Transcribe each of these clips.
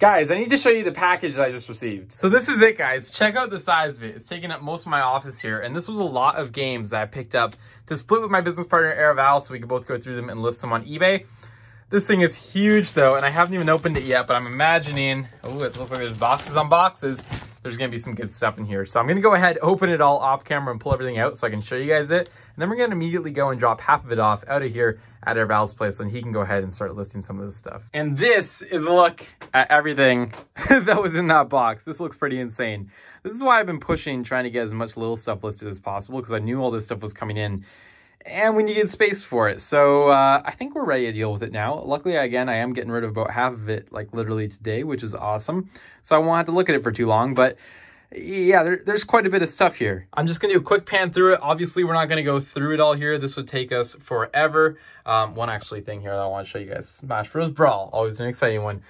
Guys, I need to show you the package that I just received. So this is it, guys. Check out the size of it. It's taking up most of my office here. And this was a lot of games that I picked up to split with my business partner, Araval, so we could both go through them and list them on eBay. This thing is huge, though, and I haven't even opened it yet, but I'm imagining, oh, it looks like there's boxes on boxes. There's going to be some good stuff in here. So I'm going to go ahead, open it all off camera and pull everything out so I can show you guys it. And then we're going to immediately go and drop half of it off out of here at Araval's place, and he can go ahead and start listing some of this stuff. And this is a look at everything that was in that box. This looks pretty insane. This is why I've been pushing, trying to get as much little stuff listed as possible, because I knew all this stuff was coming in. And we needed space for it. So I think we're ready to deal with it now. Luckily, again, I am getting rid of about half of it, like literally today, which is awesome. So I won't have to look at it for too long. But yeah, there's quite a bit of stuff here. I'm just going to do a quick pan through it. Obviously, we're not going to go through it all here. This would take us forever. One actually thing here that I want to show you guys. Smash Bros. Brawl. Always an exciting one.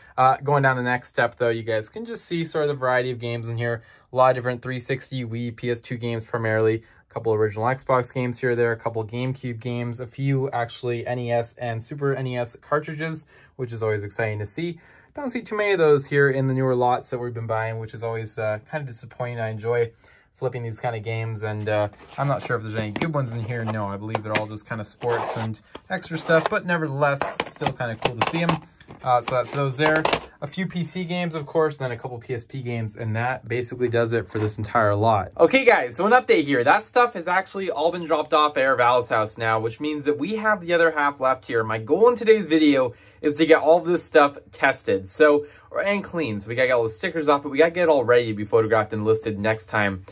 Going down the next step, though, you guys can just see sort of the variety of games in here. A lot of different 360, Wii, PS2 games primarily. Couple original Xbox games here or there, a couple GameCube games, a few actually NES and Super NES cartridges, which is always exciting to see. Don't see too many of those here in the newer lots that we've been buying, which is always kind of disappointing. I enjoy flipping these kind of games, and I'm not sure if there's any good ones in here. No, I believe they're all just kind of sports and extra stuff, but nevertheless, still kind of cool to see them. So that's those there. A few PC games, of course, then a couple PSP games, and that basically does it for this entire lot. Okay, guys, so an update here. That stuff has actually all been dropped off at Araval's house now, which means that we have the other half left here. My goal in today's video is to get all of this stuff tested and clean. So we gotta get all the stickers off it. We gotta get it all ready to be photographed and listed next time.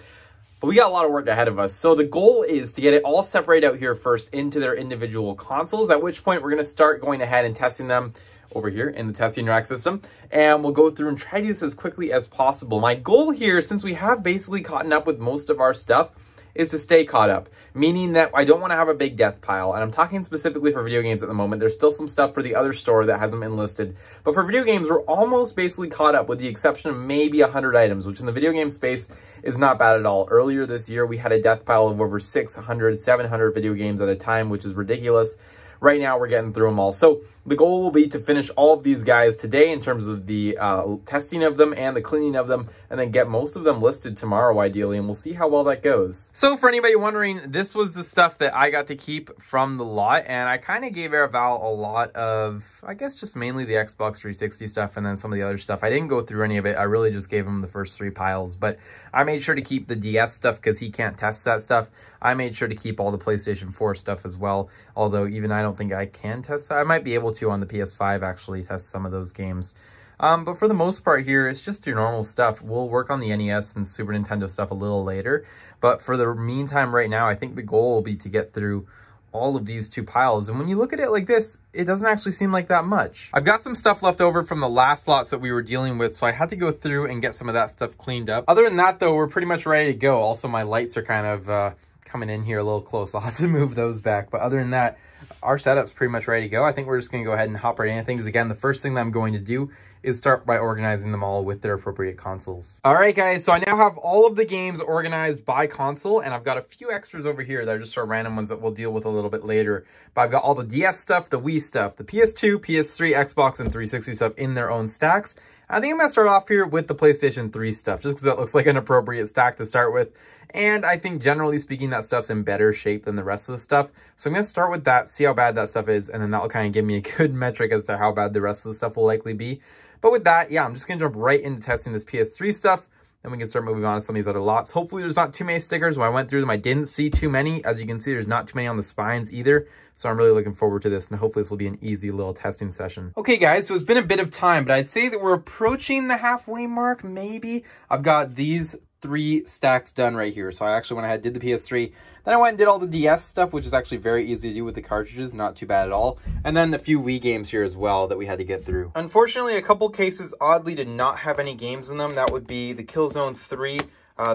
But we got a lot of work ahead of us. So the goal is to get it all separated out here first into their individual consoles, at which point we're gonna start going ahead and testing them over here in the testing rack system, and we'll go through and try to do this as quickly as possible. My goal here, since we have basically caught up with most of our stuff, is to stay caught up, meaning that I don't want to have a big death pile, and I'm talking specifically for video games at the moment. There's still some stuff for the other store that hasn't been listed, but for video games, we're almost basically caught up with the exception of maybe 100 items, which in the video game space is not bad at all. Earlier this year, we had a death pile of over 600, 700 video games at a time, which is ridiculous. Right now, we're getting through them all. So the goal will be to finish all of these guys today in terms of the testing of them and the cleaning of them, and then get most of them listed tomorrow, ideally, and we'll see how well that goes. So for anybody wondering, this was the stuff that I got to keep from the lot, and I kind of gave Araval a lot of, I guess, just mainly the Xbox 360 stuff and then some of the other stuff. I didn't go through any of it. I really just gave him the first 3 piles, but I made sure to keep the DS stuff because he can't test that stuff. I made sure to keep all the PlayStation 4 stuff as well, although even I don't think I can test that. I might be able to on the PS5 actually test some of those games. But for the most part here, it's just your normal stuff. We'll work on the NES and Super Nintendo stuff a little later. But for the meantime right now, I think the goal will be to get through all of these 2 piles. And when you look at it like this, it doesn't actually seem like that much. I've got some stuff left over from the last lots that we were dealing with, so I had to go through and get some of that stuff cleaned up. Other than that, though, we're pretty much ready to go. Also, my lights are kind of coming in here a little close. I'll have to move those back. But other than that, our setup's pretty much ready to go. I think we're just going to go ahead and hop right into things. Again, the first thing that I'm going to do is start by organizing them all with their appropriate consoles. All right, guys, so I now have all of the games organized by console, and I've got a few extras over here that are just sort of random ones that we'll deal with a little bit later. But I've got all the DS stuff, the Wii stuff, the PS2, PS3, Xbox, and 360 stuff in their own stacks. I think I'm going to start off here with the PlayStation 3 stuff, just because that looks like an appropriate stack to start with. And I think, generally speaking, that stuff's in better shape than the rest of the stuff. So I'm going to start with that, see how bad that stuff is, and then that'll kind of give me a good metric as to how bad the rest of the stuff will likely be. But with that, yeah, I'm just going to jump right into testing this PS3 stuff. Then we can start moving on to some of these other lots. Hopefully there's not too many stickers. When I went through them, I didn't see too many. As you can see, there's not too many on the spines either. So I'm really looking forward to this, and hopefully this will be an easy little testing session. Okay, guys, so it's been a bit of time, but I'd say that we're approaching the halfway mark, maybe. I've got these 3 stacks done right here. So I actually went ahead and did the PS3. Then I went and did all the DS stuff, which is actually very easy to do with the cartridges. Not too bad at all. And then a few Wii games here as well that we had to get through. Unfortunately, a couple cases oddly did not have any games in them. That would be the Killzone 3,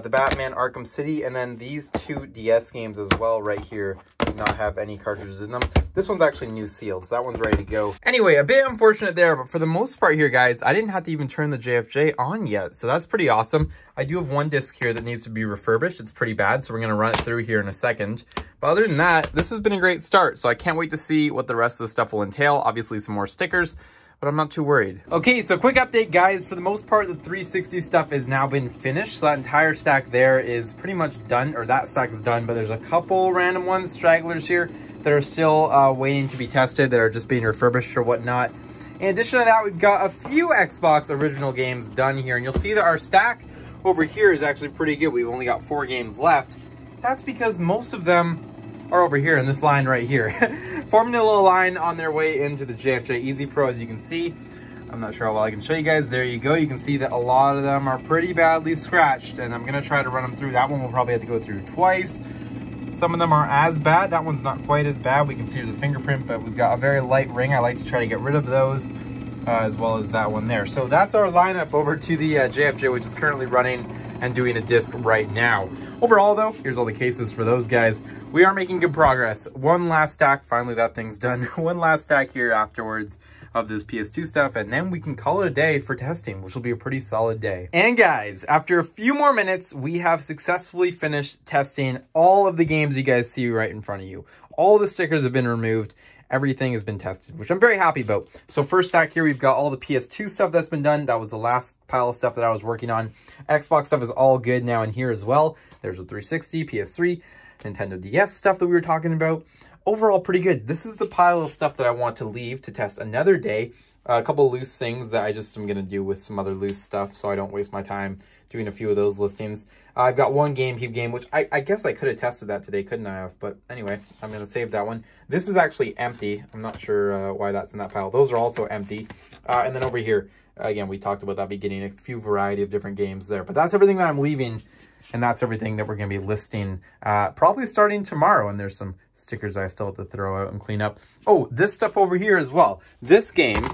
the Batman Arkham City, and then these 2 DS games as well right here do not have any cartridges in them. This one's actually new sealed, so that one's ready to go. Anyway, a bit unfortunate there, but for the most part here, guys, I didn't have to even turn the JFJ on yet, so that's pretty awesome. I do have one disc here that needs to be refurbished. It's pretty bad, so we're going to run it through here in a second. But other than that, this has been a great start, so I can't wait to see what the rest of the stuff will entail. Obviously, some more stickers. but I'm not too worried. Okay, so quick update, guys. For the most part, the 360 stuff has now been finished. So that entire stack there is pretty much done, or that stack is done, but there's a couple random ones, stragglers here, that are still waiting to be tested, that are just being refurbished or whatnot. In addition to that, we've got a few Xbox original games done here, and you'll see that our stack over here is actually pretty good. We've only got 4 games left. That's because most of them are over here in this line right here, forming a little line on their way into the JFJ Easy Pro, as you can see. I'm not sure how well I can show you guys. There you go. You can see that a lot of them are pretty badly scratched, and I'm gonna try to run them through. That one we'll probably have to go through twice. Some of them are as bad. That one's not quite as bad. We can see there's a fingerprint, but we've got a very light ring. I like to try to get rid of those, as well as that one there. So that's our lineup over to the JFJ, which is currently running and doing a disc right now. Overall though, here's all the cases for those guys. We are making good progress. One last stack, finally that thing's done. One last stack here afterwards of this PS2 stuff, and then we can call it a day for testing, which will be a pretty solid day. And guys, after a few more minutes, we have successfully finished testing all of the games you guys see right in front of you. All the stickers have been removed. Everything has been tested, which I'm very happy about. So first stack here, we've got all the PS2 stuff that's been done. That was the last pile of stuff that I was working on. Xbox stuff is all good now in here as well. There's a 360, PS3, Nintendo DS stuff that we were talking about. Overall, pretty good. This is the pile of stuff that I want to leave to test another day. A couple loose things that I just am going to do with some other loose stuff so I don't waste my time doing a few of those listings. I've got one GameCube game, which I guess I could have tested that today, couldn't I have? But anyway, I'm going to save that one. This is actually empty. I'm not sure why that's in that pile. Those are also empty. And then over here, again, we talked about that beginning, a few variety of different games there. But that's everything that I'm leaving. And that's everything that we're going to be listing probably starting tomorrow. And there's some stickers I still have to throw out and clean up. Oh, this stuff over here as well. This game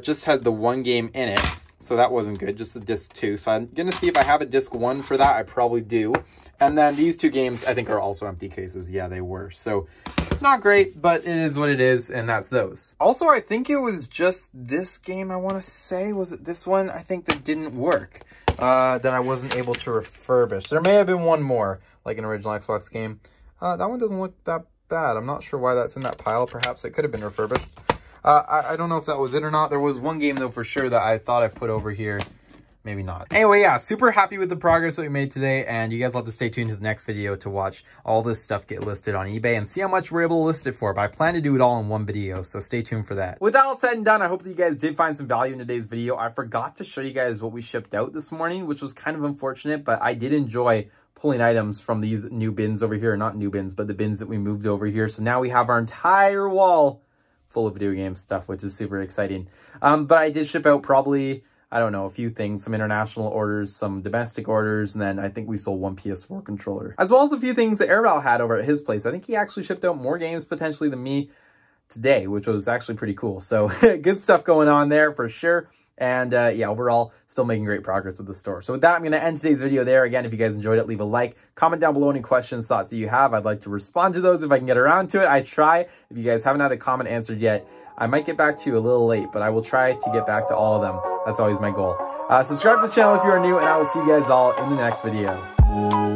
just had the one game in it. So that wasn't good, just the disc 2. So I'm going to see if I have a disc 1 for that. I probably do. And then these 2 games I think are also empty cases. Yeah, they were. So not great, but it is what it is. And that's those. Also, I think it was just this game, I want to say. Was it this one? I think that didn't work. That I wasn't able to refurbish. There may have been one more, like an original Xbox game. That one doesn't look that bad. I'm not sure why that's in that pile. Perhaps it could have been refurbished. I don't know if that was it or not. There was one game, though, for sure that I thought I put over here. Maybe not. Anyway, yeah, super happy with the progress that we made today, and you guys will have to stay tuned to the next video to watch all this stuff get listed on eBay and see how much we're able to list it for. But I plan to do it all in one video, so stay tuned for that. With that all said and done, I hope that you guys did find some value in today's video. I forgot to show you guys what we shipped out this morning, which was kind of unfortunate, but I did enjoy pulling items from these new bins over here. Not new bins, but the bins that we moved over here. So now we have our entire wall full of video game stuff, which is super exciting. But I did ship out probably, I don't know, a few things, some international orders, some domestic orders, and then I think we sold one PS4 controller, as well as a few things that Airval had over at his place. I think he actually shipped out more games potentially than me today, which was actually pretty cool. So good stuff going on there for sure. And yeah, overall, still making great progress with the store. So with that, I'm going to end today's video there. Again, if you guys enjoyed it, leave a like. Comment down below any questions, thoughts that you have. I'd like to respond to those if I can get around to it. I try. If you guys haven't had a comment answered yet, I might get back to you a little late, but I will try to get back to all of them. That's always my goal. Subscribe to the channel if you are new, and I will see you guys all in the next video.